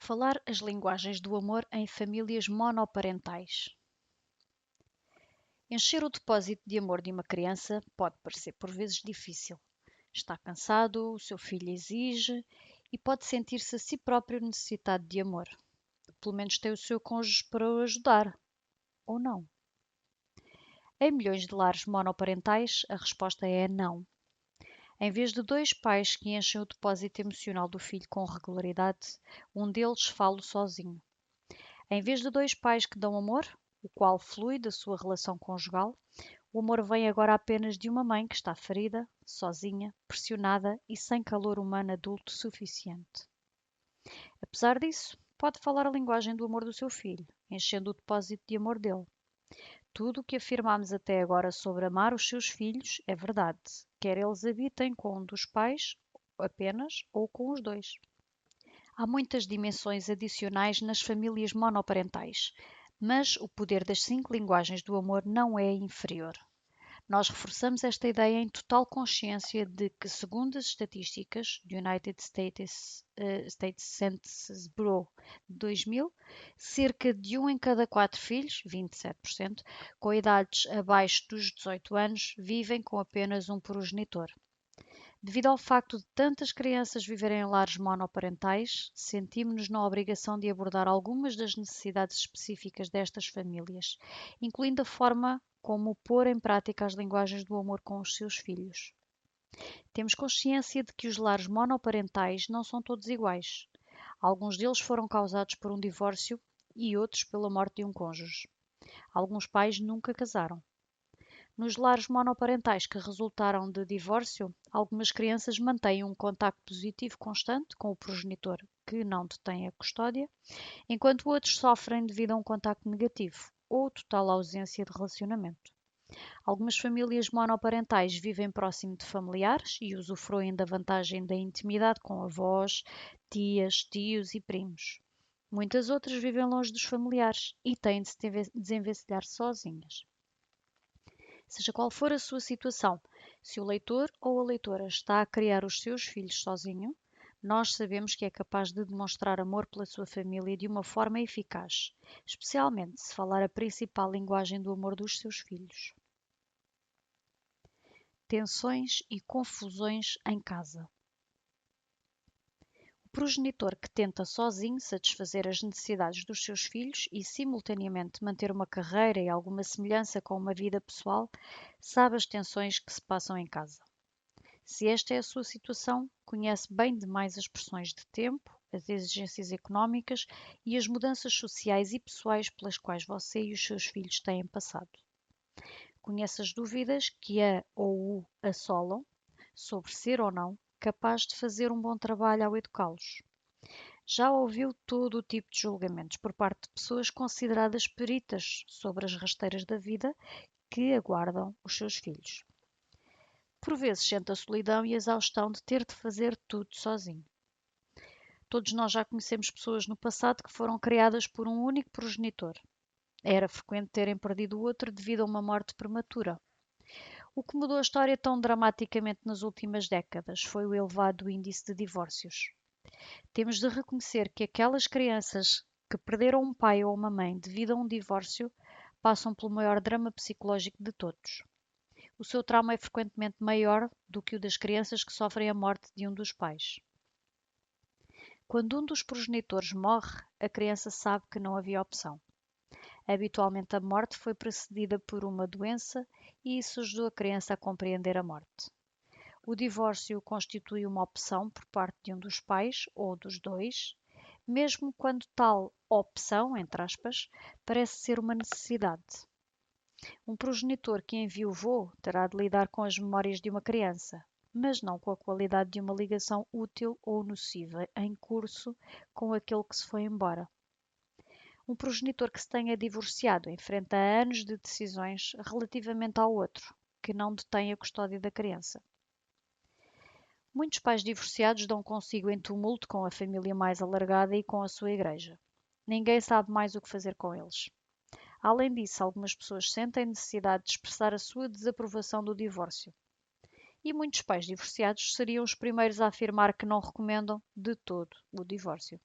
Falar as linguagens do amor em famílias monoparentais. Encher o depósito de amor de uma criança pode parecer por vezes difícil. Está cansado, o seu filho exige e pode sentir-se a si próprio necessitado de amor. Pelo menos tem o seu cônjuge para o ajudar, ou não. Em milhões de lares monoparentais, a resposta é não. Em vez de dois pais que enchem o depósito emocional do filho com regularidade, um deles fala sozinho. Em vez de dois pais que dão amor, o qual flui da sua relação conjugal, o amor vem agora apenas de uma mãe que está ferida, sozinha, pressionada e sem calor humano adulto suficiente. Apesar disso, pode falar a linguagem do amor do seu filho, enchendo o depósito de amor dele. Tudo o que afirmámos até agora sobre amar os seus filhos é verdade, quer eles habitem com um dos pais apenas ou com os dois. Há muitas dimensões adicionais nas famílias monoparentais, mas o poder das 5 linguagens do amor não é inferior. Nós reforçamos esta ideia em total consciência de que, segundo as estatísticas do United States Census Bureau de 2000, cerca de 1 em cada 4 filhos, 27%, com idades abaixo dos 18 anos, vivem com apenas um progenitor. Devido ao facto de tantas crianças viverem em lares monoparentais, sentimos-nos na obrigação de abordar algumas das necessidades específicas destas famílias, incluindo a forma como pôr em prática as linguagens do amor com os seus filhos. Temos consciência de que os lares monoparentais não são todos iguais. Alguns deles foram causados por um divórcio e outros pela morte de um cônjuge. Alguns pais nunca casaram. Nos lares monoparentais que resultaram de divórcio, algumas crianças mantêm um contacto positivo constante com o progenitor que não detém a custódia, enquanto outros sofrem devido a um contacto negativo ou total ausência de relacionamento. Algumas famílias monoparentais vivem próximo de familiares e usufruem da vantagem da intimidade com avós, tias, tios e primos. Muitas outras vivem longe dos familiares e têm de se desenvencilhar sozinhas. Seja qual for a sua situação, se o leitor ou a leitora está a criar os seus filhos sozinho, nós sabemos que é capaz de demonstrar amor pela sua família de uma forma eficaz, especialmente se falar a principal linguagem do amor dos seus filhos. Tensões e confusões em casa. O progenitor que tenta sozinho satisfazer as necessidades dos seus filhos e simultaneamente manter uma carreira e alguma semelhança com uma vida pessoal, sabe as tensões que se passam em casa. Se esta é a sua situação, conhece bem demais as pressões de tempo, as exigências económicas e as mudanças sociais e pessoais pelas quais você e os seus filhos têm passado. Conhece as dúvidas que a ou o assolam sobre ser ou não capaz de fazer um bom trabalho ao educá-los. Já ouviu todo o tipo de julgamentos por parte de pessoas consideradas peritas sobre as rasteiras da vida que aguardam os seus filhos. Por vezes sente a solidão e a exaustão de ter de fazer tudo sozinho. Todos nós já conhecemos pessoas no passado que foram criadas por um único progenitor. Era frequente terem perdido o outro devido a uma morte prematura. O que mudou a história tão dramaticamente nas últimas décadas foi o elevado índice de divórcios. Temos de reconhecer que aquelas crianças que perderam um pai ou uma mãe devido a um divórcio passam pelo maior drama psicológico de todos. O seu trauma é frequentemente maior do que o das crianças que sofrem a morte de um dos pais. Quando um dos progenitores morre, a criança sabe que não havia opção. Habitualmente a morte foi precedida por uma doença e isso ajudou a criança a compreender a morte. O divórcio constitui uma opção por parte de um dos pais ou dos dois, mesmo quando tal opção, entre aspas, parece ser uma necessidade. Um progenitor que enviuvou terá de lidar com as memórias de uma criança, mas não com a qualidade de uma ligação útil ou nociva em curso com aquele que se foi embora. Um progenitor que se tenha divorciado enfrenta anos de decisões relativamente ao outro, que não detém a custódia da criança. Muitos pais divorciados dão consigo em tumulto com a família mais alargada e com a sua igreja. Ninguém sabe mais o que fazer com eles. Além disso, algumas pessoas sentem necessidade de expressar a sua desaprovação do divórcio. E muitos pais divorciados seriam os primeiros a afirmar que não recomendam de todo o divórcio.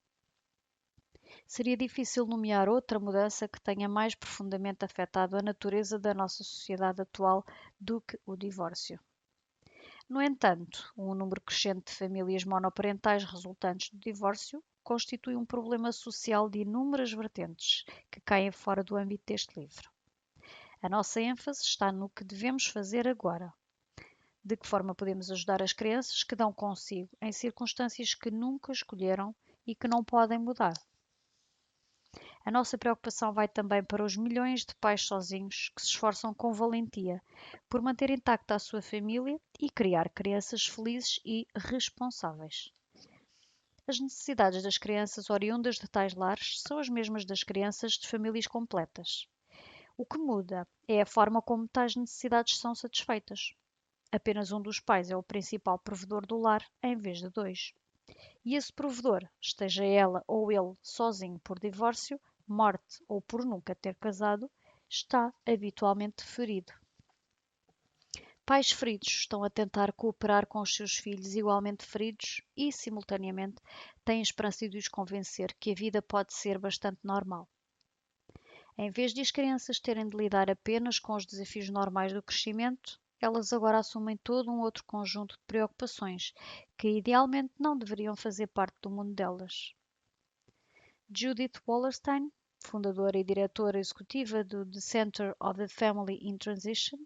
Seria difícil nomear outra mudança que tenha mais profundamente afetado a natureza da nossa sociedade atual do que o divórcio. No entanto, um número crescente de famílias monoparentais resultantes do divórcio constitui um problema social de inúmeras vertentes que caem fora do âmbito deste livro. A nossa ênfase está no que devemos fazer agora. De que forma podemos ajudar as crianças que dão consigo em circunstâncias que nunca escolheram e que não podem mudar. A nossa preocupação vai também para os milhões de pais sozinhos que se esforçam com valentia por manter intacta a sua família e criar crianças felizes e responsáveis. As necessidades das crianças oriundas de tais lares são as mesmas das crianças de famílias completas. O que muda é a forma como tais necessidades são satisfeitas. Apenas um dos pais é o principal provedor do lar, em vez de dois. E esse provedor, esteja ela ou ele sozinho por divórcio, morte ou por nunca ter casado, está habitualmente ferido. Pais feridos estão a tentar cooperar com os seus filhos igualmente feridos e, simultaneamente, têm esperança de os convencer que a vida pode ser bastante normal. Em vez de as crianças terem de lidar apenas com os desafios normais do crescimento, elas agora assumem todo um outro conjunto de preocupações que idealmente não deveriam fazer parte do mundo delas. Judith Wallerstein, fundadora e diretora executiva do The Center of the Family in Transition,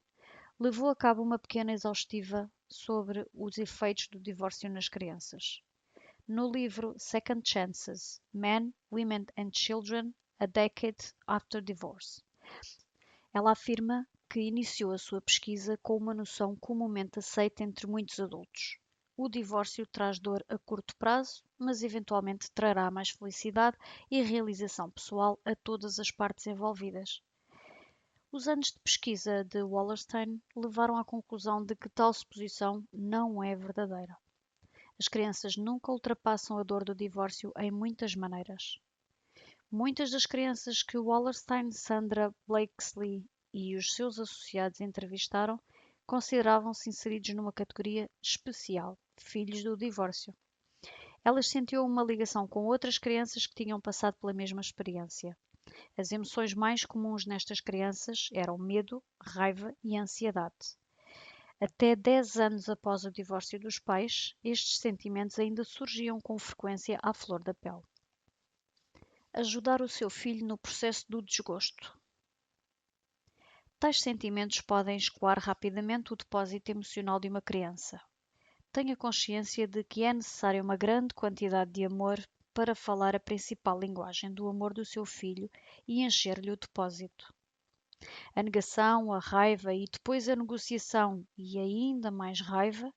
levou a cabo uma pequena exaustiva sobre os efeitos do divórcio nas crianças. No livro Second Chances: Men, Women and Children, A Decade After Divorce, ela afirma que iniciou a sua pesquisa com uma noção comumente aceita entre muitos adultos. O divórcio traz dor a curto prazo, mas eventualmente trará mais felicidade e realização pessoal a todas as partes envolvidas. Os anos de pesquisa de Wallerstein levaram à conclusão de que tal suposição não é verdadeira. As crianças nunca ultrapassam a dor do divórcio em muitas maneiras. Muitas das crianças que Wallerstein, Sandra Blakesley e os seus associados entrevistaram consideravam-se inseridos numa categoria especial, filhos do divórcio. Elas sentiam uma ligação com outras crianças que tinham passado pela mesma experiência. As emoções mais comuns nestas crianças eram medo, raiva e ansiedade. Até 10 anos após o divórcio dos pais, estes sentimentos ainda surgiam com frequência à flor da pele. Ajudar o seu filho no processo do desgosto. Tais sentimentos podem escoar rapidamente o depósito emocional de uma criança. Tenha consciência de que é necessária uma grande quantidade de amor para falar a principal linguagem do amor do seu filho e encher-lhe o depósito. A negação, a raiva e depois a negociação e ainda mais raiva,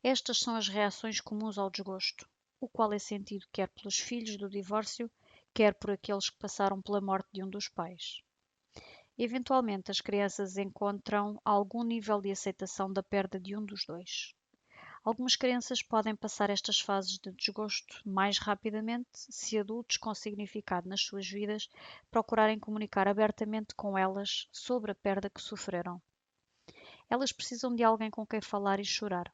estas são as reações comuns ao desgosto, o qual é sentido quer pelos filhos do divórcio, quer por aqueles que passaram pela morte de um dos pais. Eventualmente, as crianças encontram algum nível de aceitação da perda de um dos dois. Algumas crianças podem passar estas fases de desgosto mais rapidamente se adultos com significado nas suas vidas procurarem comunicar abertamente com elas sobre a perda que sofreram. Elas precisam de alguém com quem falar e chorar.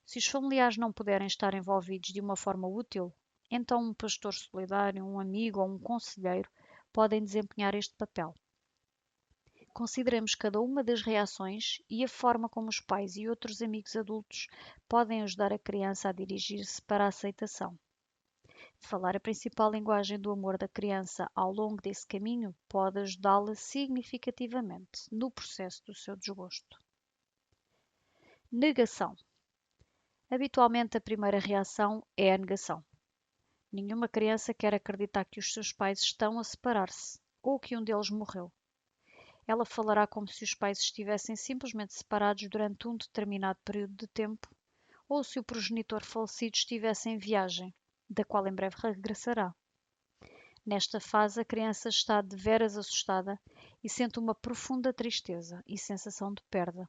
Se os familiares não puderem estar envolvidos de uma forma útil, então um pastor solidário, um amigo ou um conselheiro podem desempenhar este papel. Consideremos cada uma das reações e a forma como os pais e outros amigos adultos podem ajudar a criança a dirigir-se para a aceitação. Falar a principal linguagem do amor da criança ao longo desse caminho pode ajudá-la significativamente no processo do seu desgosto. Negação. Habitualmente a primeira reação é a negação. Nenhuma criança quer acreditar que os seus pais estão a separar-se ou que um deles morreu. Ela falará como se os pais estivessem simplesmente separados durante um determinado período de tempo, ou se o progenitor falecido estivesse em viagem, da qual em breve regressará. Nesta fase, a criança está deveras assustada e sente uma profunda tristeza e sensação de perda.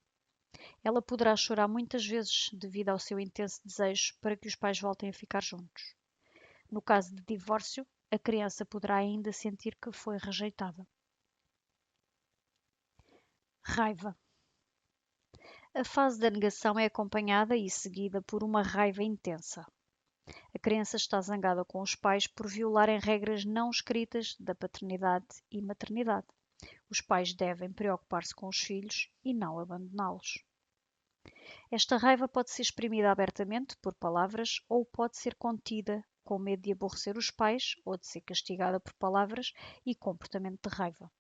Ela poderá chorar muitas vezes devido ao seu intenso desejo para que os pais voltem a ficar juntos. No caso de divórcio, a criança poderá ainda sentir que foi rejeitada. Raiva. A fase da negação é acompanhada e seguida por uma raiva intensa. A criança está zangada com os pais por violarem regras não escritas da paternidade e maternidade. Os pais devem preocupar-se com os filhos e não abandoná-los. Esta raiva pode ser exprimida abertamente por palavras ou pode ser contida com medo de aborrecer os pais ou de ser castigada por palavras e comportamento de raiva.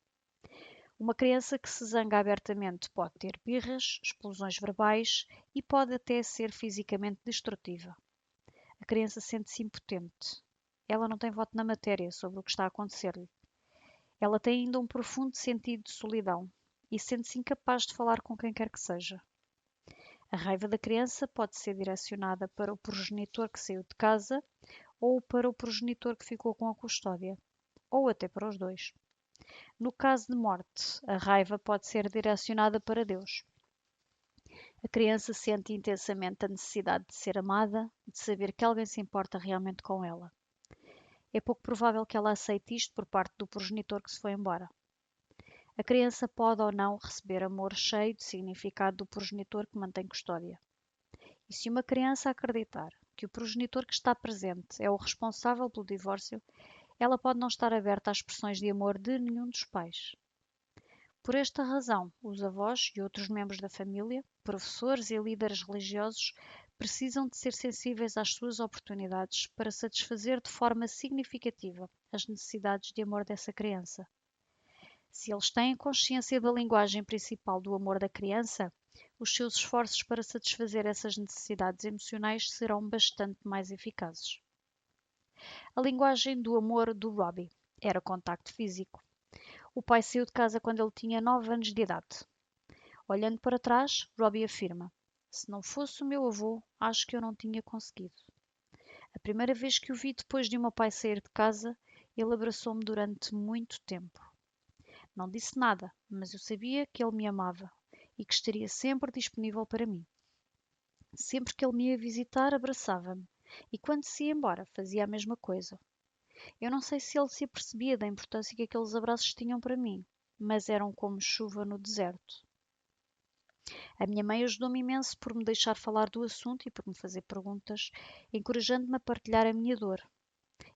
Uma criança que se zanga abertamente pode ter birras, explosões verbais e pode até ser fisicamente destrutiva. A criança sente-se impotente. Ela não tem voto na matéria sobre o que está a acontecer-lhe. Ela tem ainda um profundo sentido de solidão e sente-se incapaz de falar com quem quer que seja. A raiva da criança pode ser direcionada para o progenitor que saiu de casa ou para o progenitor que ficou com a custódia, ou até para os dois. No caso de morte, a raiva pode ser direcionada para Deus. A criança sente intensamente a necessidade de ser amada, de saber que alguém se importa realmente com ela. É pouco provável que ela aceite isto por parte do progenitor que se foi embora. A criança pode ou não receber amor cheio de significado do progenitor que mantém custódia. E se uma criança acreditar que o progenitor que está presente é o responsável pelo divórcio, ela pode não estar aberta às expressões de amor de nenhum dos pais. Por esta razão, os avós e outros membros da família, professores e líderes religiosos, precisam de ser sensíveis às suas oportunidades para satisfazer de forma significativa as necessidades de amor dessa criança. Se eles têm consciência da linguagem principal do amor da criança, os seus esforços para satisfazer essas necessidades emocionais serão bastante mais eficazes. A linguagem do amor do Robbie era contacto físico. O pai saiu de casa quando ele tinha 9 anos de idade. Olhando para trás, Robbie afirma: "Se não fosse o meu avô, acho que eu não tinha conseguido. A primeira vez que o vi depois de o meu pai sair de casa, ele abraçou-me durante muito tempo. Não disse nada, mas eu sabia que ele me amava e que estaria sempre disponível para mim. Sempre que ele me ia visitar, abraçava-me, e quando se ia embora, fazia a mesma coisa. Eu não sei se ele se apercebia da importância que aqueles abraços tinham para mim, mas eram como chuva no deserto. A minha mãe ajudou-me imenso por me deixar falar do assunto e por me fazer perguntas, encorajando-me a partilhar a minha dor.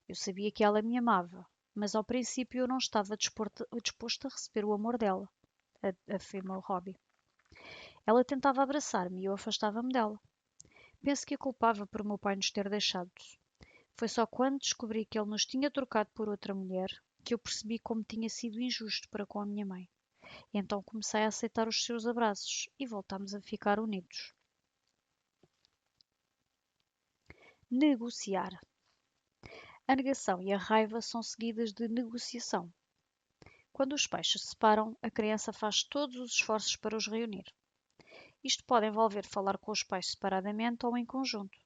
Eu sabia que ela me amava, mas ao princípio eu não estava disposto a receber o amor dela", afirma o Robbie. "Ela tentava abraçar-me e eu afastava-me dela. Penso que a culpava por o meu pai nos ter deixado. Foi só quando descobri que ele nos tinha trocado por outra mulher que eu percebi como tinha sido injusto para com a minha mãe. Então comecei a aceitar os seus abraços e voltámos a ficar unidos." Negociar. A negação e a raiva são seguidas de negociação. Quando os pais se separam, a criança faz todos os esforços para os reunir. Isto pode envolver falar com os pais separadamente ou em conjunto,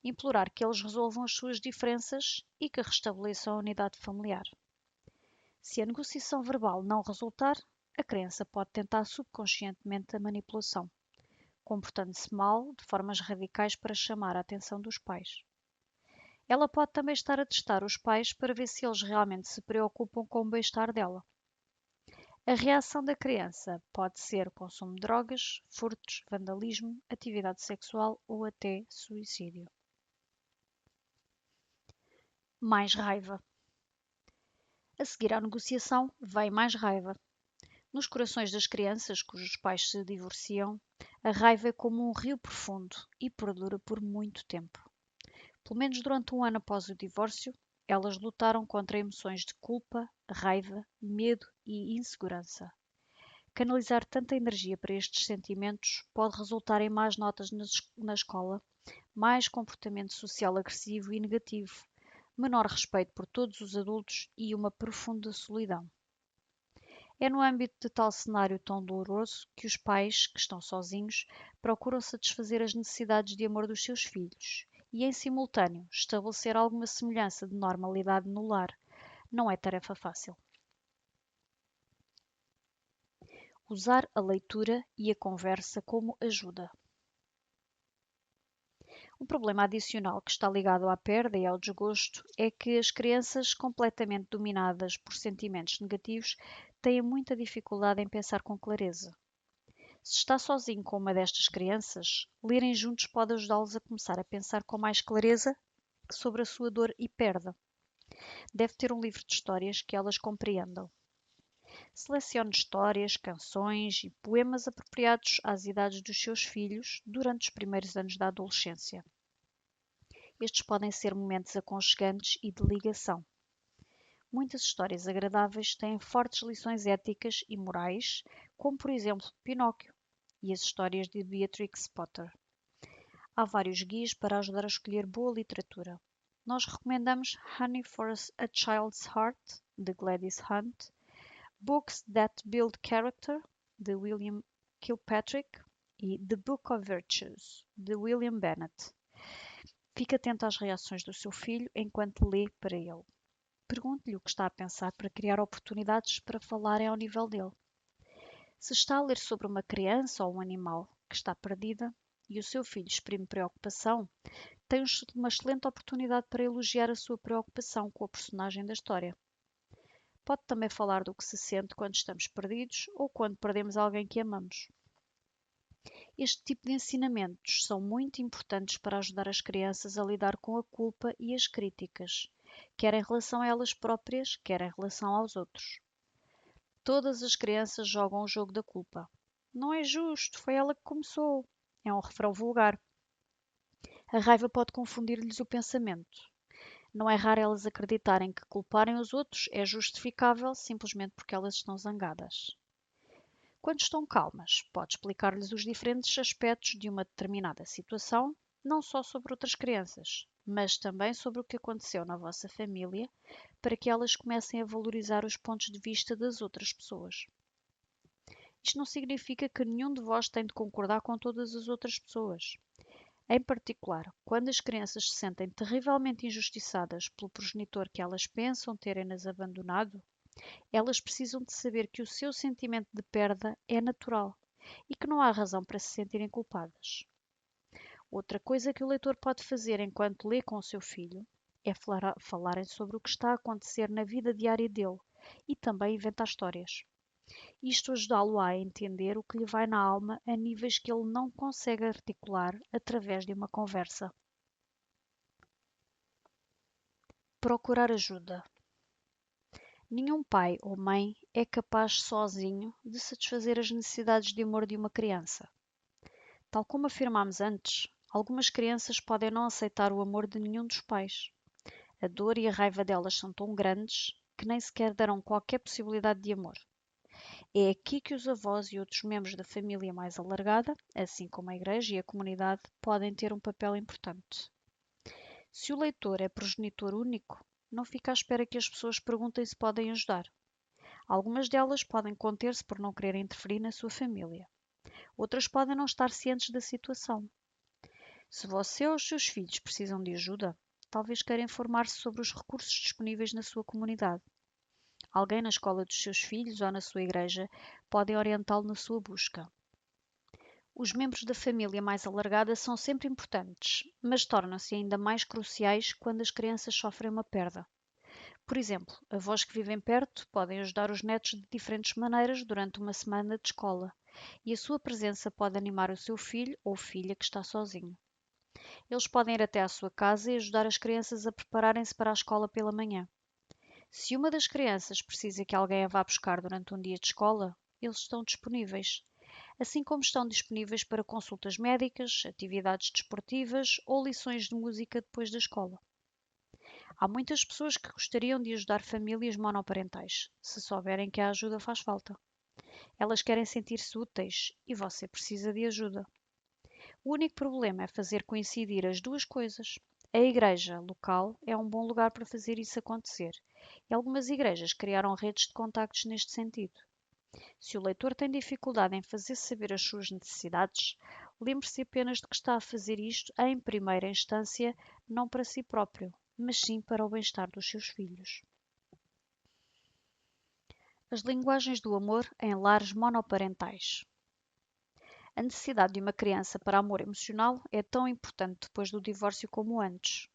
implorar que eles resolvam as suas diferenças e que restabeleçam a unidade familiar. Se a negociação verbal não resultar, a criança pode tentar subconscientemente a manipulação, comportando-se mal de formas radicais para chamar a atenção dos pais. Ela pode também estar a testar os pais para ver se eles realmente se preocupam com o bem-estar dela. A reação da criança pode ser consumo de drogas, furtos, vandalismo, atividade sexual ou até suicídio. Mais raiva. A seguir à negociação, vem mais raiva. Nos corações das crianças cujos pais se divorciam, a raiva é como um rio profundo e perdura por muito tempo. Pelo menos durante um ano após o divórcio, elas lutaram contra emoções de culpa, raiva, medo e insegurança. Canalizar tanta energia para estes sentimentos pode resultar em más notas na escola, mais comportamento social agressivo e negativo, menor respeito por todos os adultos e uma profunda solidão. É no âmbito de tal cenário tão doloroso que os pais, que estão sozinhos, procuram satisfazer as necessidades de amor dos seus filhos e, em simultâneo, estabelecer alguma semelhança de normalidade no lar. Não é tarefa fácil. Usar a leitura e a conversa como ajuda. Um problema adicional que está ligado à perda e ao desgosto é que as crianças completamente dominadas por sentimentos negativos têm muita dificuldade em pensar com clareza. Se está sozinho com uma destas crianças, lerem juntos pode ajudá-los a começar a pensar com mais clareza sobre a sua dor e perda. Deve ter um livro de histórias que elas compreendam. Selecione histórias, canções e poemas apropriados às idades dos seus filhos durante os primeiros anos da adolescência. Estes podem ser momentos aconchegantes e de ligação. Muitas histórias agradáveis têm fortes lições éticas e morais, como por exemplo Pinóquio e as histórias de Beatrix Potter. Há vários guias para ajudar a escolher boa literatura. Nós recomendamos Honey for a Child's Heart, de Gladys Hunt, Books That Build Character, de William Kilpatrick, e The Book of Virtues, de William Bennett. Fique atento às reações do seu filho enquanto lê para ele. Pergunte-lhe o que está a pensar para criar oportunidades para falarem ao nível dele. Se está a ler sobre uma criança ou um animal que está perdida e o seu filho exprime preocupação, tem uma excelente oportunidade para elogiar a sua preocupação com a personagem da história. Pode também falar do que se sente quando estamos perdidos ou quando perdemos alguém que amamos. Este tipo de ensinamentos são muito importantes para ajudar as crianças a lidar com a culpa e as críticas, quer em relação a elas próprias, quer em relação aos outros. Todas as crianças jogam o jogo da culpa. Não é justo, foi ela que começou. É um refrão vulgar. A raiva pode confundir-lhes o pensamento. Não é raro elas acreditarem que culparem os outros é justificável simplesmente porque elas estão zangadas. Quando estão calmas, pode explicar-lhes os diferentes aspectos de uma determinada situação, não só sobre outras crianças, mas também sobre o que aconteceu na vossa família, para que elas comecem a valorizar os pontos de vista das outras pessoas. Isto não significa que nenhum de vós tem de concordar com todas as outras pessoas. Em particular, quando as crianças se sentem terrivelmente injustiçadas pelo progenitor que elas pensam terem-nas abandonado, elas precisam de saber que o seu sentimento de perda é natural e que não há razão para se sentirem culpadas. Outra coisa que o leitor pode fazer enquanto lê com o seu filho é falarem sobre o que está a acontecer na vida diária dele e também inventar histórias. Isto ajudá-lo a entender o que lhe vai na alma a níveis que ele não consegue articular através de uma conversa. Procurar ajuda. Nenhum pai ou mãe é capaz sozinho de satisfazer as necessidades de amor de uma criança. Tal como afirmámos antes, algumas crianças podem não aceitar o amor de nenhum dos pais. A dor e a raiva delas são tão grandes que nem sequer darão qualquer possibilidade de amor. É aqui que os avós e outros membros da família mais alargada, assim como a igreja e a comunidade, podem ter um papel importante. Se o leitor é progenitor único, não fica à espera que as pessoas perguntem se podem ajudar. Algumas delas podem conter-se por não querer interferir na sua família. Outras podem não estar cientes da situação. Se você ou os seus filhos precisam de ajuda, talvez queira informar-se sobre os recursos disponíveis na sua comunidade. Alguém na escola dos seus filhos ou na sua igreja pode orientá-lo na sua busca. Os membros da família mais alargada são sempre importantes, mas tornam-se ainda mais cruciais quando as crianças sofrem uma perda. Por exemplo, avós que vivem perto podem ajudar os netos de diferentes maneiras durante uma semana de escola, e a sua presença pode animar o seu filho ou filha que está sozinho. Eles podem ir até à sua casa e ajudar as crianças a prepararem-se para a escola pela manhã. Se uma das crianças precisa que alguém a vá buscar durante um dia de escola, eles estão disponíveis, assim como estão disponíveis para consultas médicas, atividades desportivas ou lições de música depois da escola. Há muitas pessoas que gostariam de ajudar famílias monoparentais, se souberem que a ajuda faz falta. Elas querem sentir-se úteis e você precisa de ajuda. O único problema é fazer coincidir as duas coisas. A igreja local é um bom lugar para fazer isso acontecer, e algumas igrejas criaram redes de contactos neste sentido. Se o leitor tem dificuldade em fazer saber as suas necessidades, lembre-se apenas de que está a fazer isto em primeira instância, não para si próprio, mas sim para o bem-estar dos seus filhos. As linguagens do amor em lares monoparentais. A necessidade de uma criança para amor emocional é tão importante depois do divórcio como antes.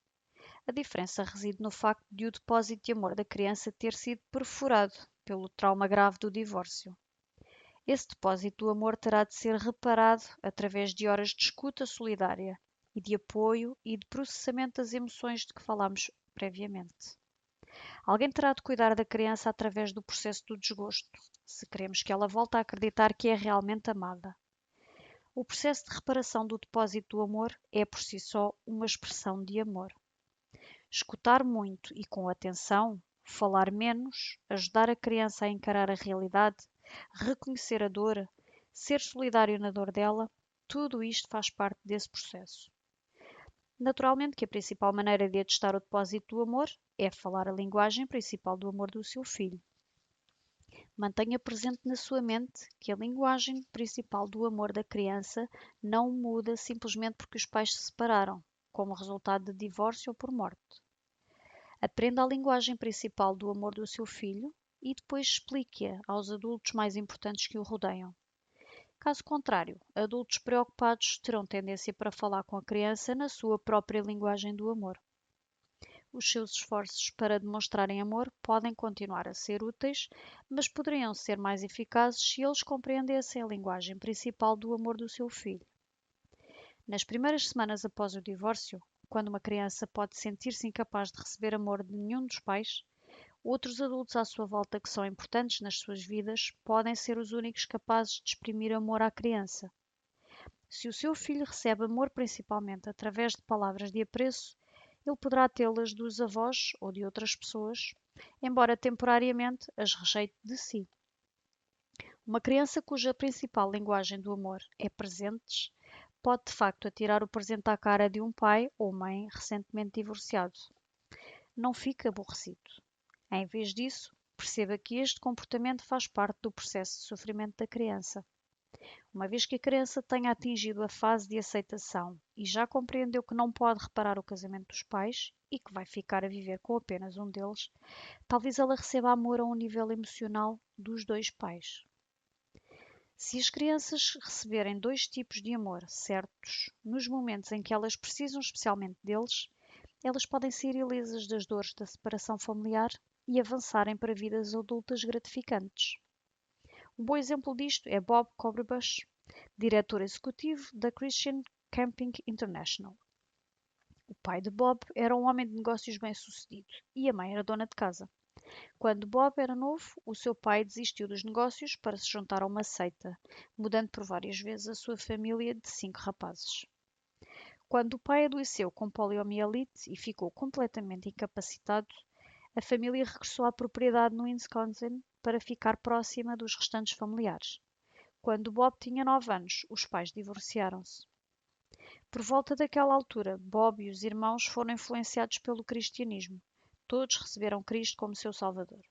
A diferença reside no facto de o depósito de amor da criança ter sido perfurado pelo trauma grave do divórcio. Esse depósito do amor terá de ser reparado através de horas de escuta solidária e de apoio e de processamento das emoções de que falámos previamente. Alguém terá de cuidar da criança através do processo do desgosto, se queremos que ela volte a acreditar que é realmente amada. O processo de reparação do depósito do amor é por si só uma expressão de amor. Escutar muito e com atenção, falar menos, ajudar a criança a encarar a realidade, reconhecer a dor, ser solidário na dor dela, tudo isto faz parte desse processo. Naturalmente que a principal maneira de atestar o depósito do amor é falar a linguagem principal do amor do seu filho. Mantenha presente na sua mente que a linguagem principal do amor da criança não muda simplesmente porque os pais se separaram, como resultado de divórcio ou por morte. Aprenda a linguagem principal do amor do seu filho e depois explique-a aos adultos mais importantes que o rodeiam. Caso contrário, adultos preocupados terão tendência para falar com a criança na sua própria linguagem do amor. Os seus esforços para demonstrarem amor podem continuar a ser úteis, mas poderiam ser mais eficazes se eles compreendessem a linguagem principal do amor do seu filho. Nas primeiras semanas após o divórcio, quando uma criança pode sentir-se incapaz de receber amor de nenhum dos pais, outros adultos à sua volta que são importantes nas suas vidas podem ser os únicos capazes de exprimir amor à criança. Se o seu filho recebe amor principalmente através de palavras de apreço, ele poderá tê-las dos avós ou de outras pessoas, embora temporariamente as rejeite de si. Uma criança cuja principal linguagem do amor é presentes pode de facto atirar o presente à cara de um pai ou mãe recentemente divorciado. Não fique aborrecido. Em vez disso, perceba que este comportamento faz parte do processo de sofrimento da criança. Uma vez que a criança tenha atingido a fase de aceitação e já compreendeu que não pode reparar o casamento dos pais e que vai ficar a viver com apenas um deles, talvez ela receba amor a um nível emocional dos dois pais. Se as crianças receberem dois tipos de amor certos nos momentos em que elas precisam especialmente deles, elas podem sair ilesas das dores da separação familiar e avançarem para vidas adultas gratificantes. Um bom exemplo disto é Bob Cobrbush, diretor executivo da Christian Camping International. O pai de Bob era um homem de negócios bem-sucedido e a mãe era dona de casa. Quando Bob era novo, o seu pai desistiu dos negócios para se juntar a uma seita, mudando por várias vezes a sua família de 5 rapazes. Quando o pai adoeceu com poliomielite e ficou completamente incapacitado, a família regressou à propriedade no Wisconsin para ficar próxima dos restantes familiares. Quando Bob tinha 9 anos, os pais divorciaram-se. Por volta daquela altura, Bob e os irmãos foram influenciados pelo cristianismo. Todos receberam Cristo como seu Salvador.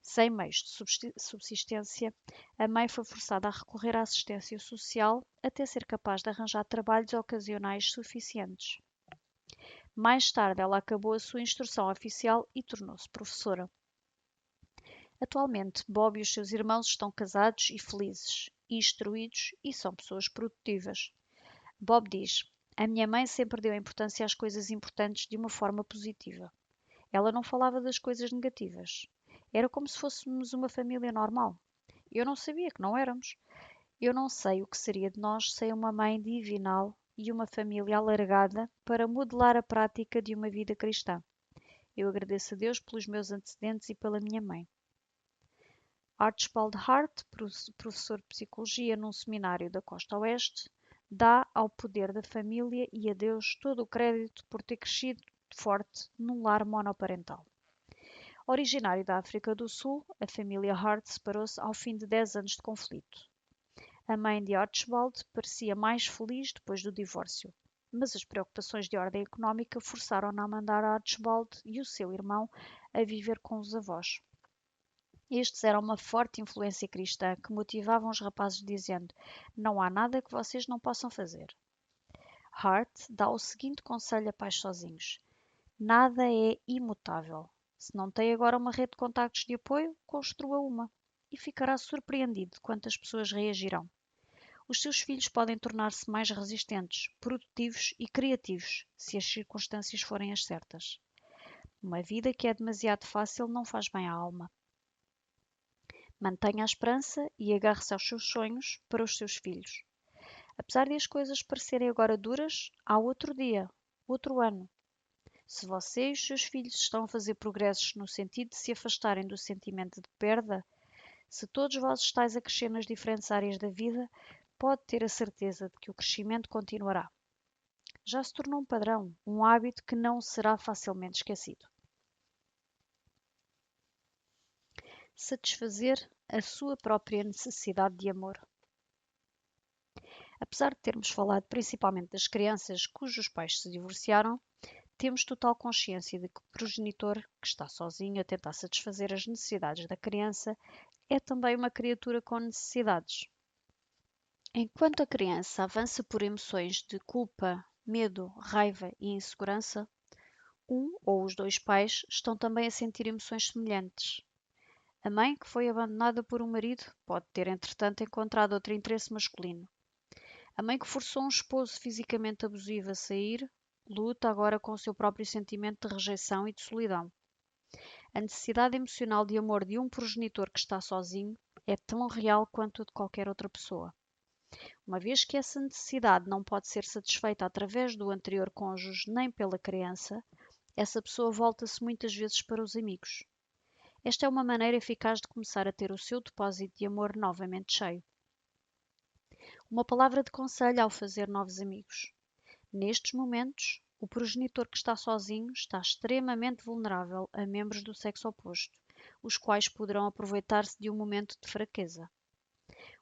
Sem meios de subsistência, a mãe foi forçada a recorrer à assistência social até ser capaz de arranjar trabalhos ocasionais suficientes. Mais tarde, ela acabou a sua instrução oficial e tornou-se professora. Atualmente, Bob e os seus irmãos estão casados e felizes, instruídos e são pessoas produtivas. Bob diz: "A minha mãe sempre deu importância às coisas importantes de uma forma positiva. Ela não falava das coisas negativas. Era como se fôssemos uma família normal. Eu não sabia que não éramos. Eu não sei o que seria de nós sem uma mãe divinal e uma família alargada para modelar a prática de uma vida cristã. Eu agradeço a Deus pelos meus antecedentes e pela minha mãe." Archibald Hart, professor de psicologia num seminário da Costa Oeste, dá ao poder da família e a Deus todo o crédito por ter crescido forte num lar monoparental. Originário da África do Sul, a família Hart separou-se ao fim de 10 anos de conflito. A mãe de Archibald parecia mais feliz depois do divórcio, mas as preocupações de ordem económica forçaram-na a mandar Archibald e o seu irmão a viver com os avós. Estes eram uma forte influência cristã que motivavam os rapazes dizendo: "Não há nada que vocês não possam fazer." Hart dá o seguinte conselho a pais sozinhos: "Nada é imutável. Se não tem agora uma rede de contactos de apoio, construa uma e ficará surpreendido de quantas pessoas reagirão. Os seus filhos podem tornar-se mais resistentes, produtivos e criativos se as circunstâncias forem as certas. Uma vida que é demasiado fácil não faz bem à alma. Mantenha a esperança e agarre-se aos seus sonhos para os seus filhos. Apesar de as coisas parecerem agora duras, há outro dia, outro ano. Se você e os seus filhos estão a fazer progressos no sentido de se afastarem do sentimento de perda, se todos vós estáis a crescer nas diferentes áreas da vida, pode ter a certeza de que o crescimento continuará. Já se tornou um padrão, um hábito que não será facilmente esquecido. Satisfazer a sua própria necessidade de amor. Apesar de termos falado principalmente das crianças cujos pais se divorciaram, temos total consciência de que o progenitor, que está sozinho a tentar satisfazer as necessidades da criança, é também uma criatura com necessidades. Enquanto a criança avança por emoções de culpa, medo, raiva e insegurança, um ou os dois pais estão também a sentir emoções semelhantes. A mãe, que foi abandonada por um marido, pode ter entretanto encontrado outro interesse masculino. A mãe que forçou um esposo fisicamente abusivo a sair, luta agora com o seu próprio sentimento de rejeição e de solidão. A necessidade emocional de amor de um progenitor que está sozinho é tão real quanto a de qualquer outra pessoa. Uma vez que essa necessidade não pode ser satisfeita através do anterior cônjuge nem pela criança, essa pessoa volta-se muitas vezes para os amigos. Esta é uma maneira eficaz de começar a ter o seu depósito de amor novamente cheio. Uma palavra de conselho ao fazer novos amigos. Nestes momentos, o progenitor que está sozinho está extremamente vulnerável a membros do sexo oposto, os quais poderão aproveitar-se de um momento de fraqueza.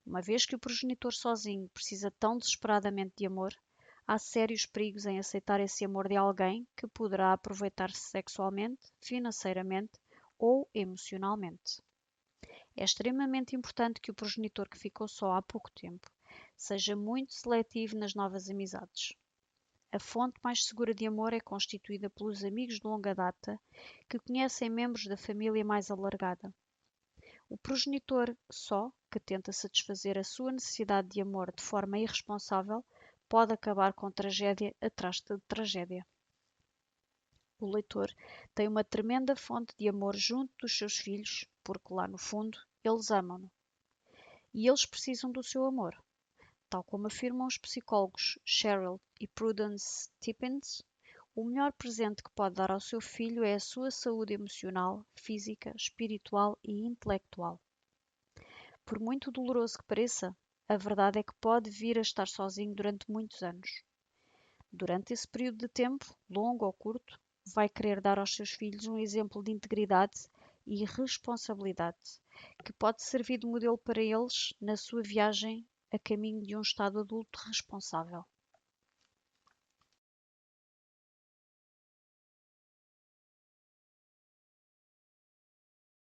Uma vez que o progenitor sozinho precisa tão desesperadamente de amor, há sérios perigos em aceitar esse amor de alguém que poderá aproveitar-se sexualmente, financeiramente ou emocionalmente. É extremamente importante que o progenitor que ficou só há pouco tempo seja muito seletivo nas novas amizades. A fonte mais segura de amor é constituída pelos amigos de longa data que conhecem membros da família mais alargada. O progenitor só, que tenta satisfazer a sua necessidade de amor de forma irresponsável, pode acabar com tragédia atrás de tragédia. O leitor tem uma tremenda fonte de amor junto dos seus filhos, porque lá no fundo eles amam-no. E eles precisam do seu amor. Tal como afirmam os psicólogos Cheryl e Prudence Tippins, o melhor presente que pode dar ao seu filho é a sua saúde emocional, física, espiritual e intelectual. Por muito doloroso que pareça, a verdade é que pode vir a estar sozinho durante muitos anos. Durante esse período de tempo, longo ou curto, vai querer dar aos seus filhos um exemplo de integridade e responsabilidade, que pode servir de modelo para eles na sua viagem a caminho de um estado adulto responsável.